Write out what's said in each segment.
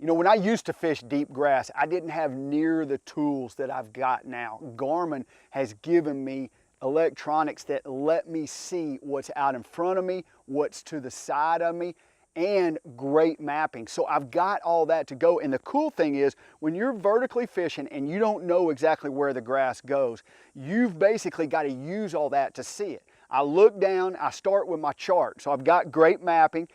You know, when I used to fish deep grass, I didn't have near the tools that I've got now. Garmin has given me electronics that let me see what's out in front of me, what's to the side of me, and great mapping. So I've got all that to go. And the cool thing is, when you're vertically fishing and you don't know exactly where the grass goes, you've basically got to use all that to see it. I look down, I start with my chart. So I've got great mapping,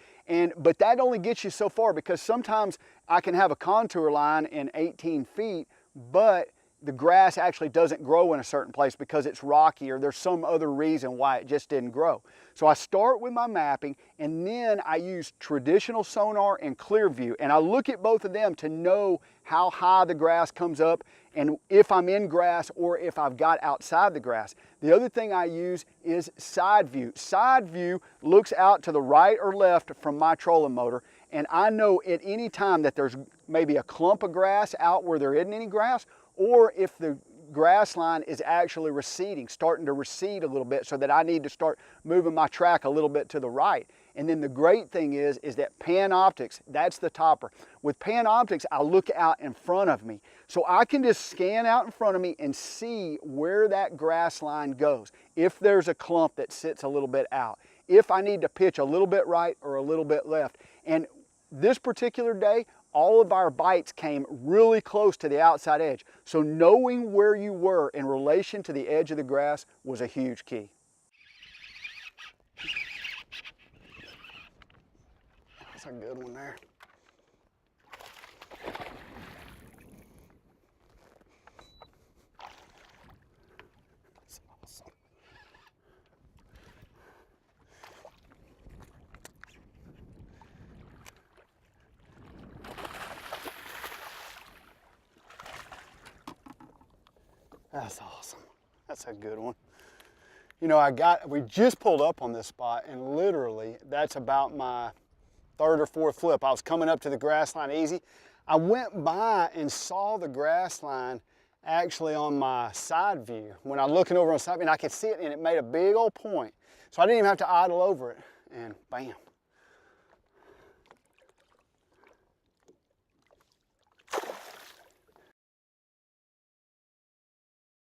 but that only gets you so far, because sometimes I can have a contour line in 18 feet, but the grass actually doesn't grow in a certain place because it's rocky or there's some other reason why it just didn't grow. So I start with my mapping, and then I use traditional sonar and clear view, and I look at both of them to know how high the grass comes up and if I'm in grass or if I've got outside the grass. The other thing I use is side view. Side view looks out to the right or left from my trolling motor, and I know at any time that there's maybe a clump of grass out where there isn't any grass, or if the grass line is actually receding, starting to recede a little bit, so that I need to start moving my track a little bit to the right. And then the great thing is that Panoptix, that's the topper. With Panoptix, I look out in front of me. So I can just scan out in front of me and see where that grass line goes. If there's a clump that sits a little bit out, if I need to pitch a little bit right or a little bit left. And this particular day, all of our bites came really close to the outside edge. So knowing where you were in relation to the edge of the grass was a huge key. That's a good one there. That's awesome. That's awesome. That's a good one. You know, we just pulled up on this spot, and literally that's about my third or fourth flip. I was coming up to the grass line easy. I went by and saw the grass line actually on my side view. When I was looking over on the side view, and I could see it, and it made a big old point. So I didn't even have to idle over it, and bam.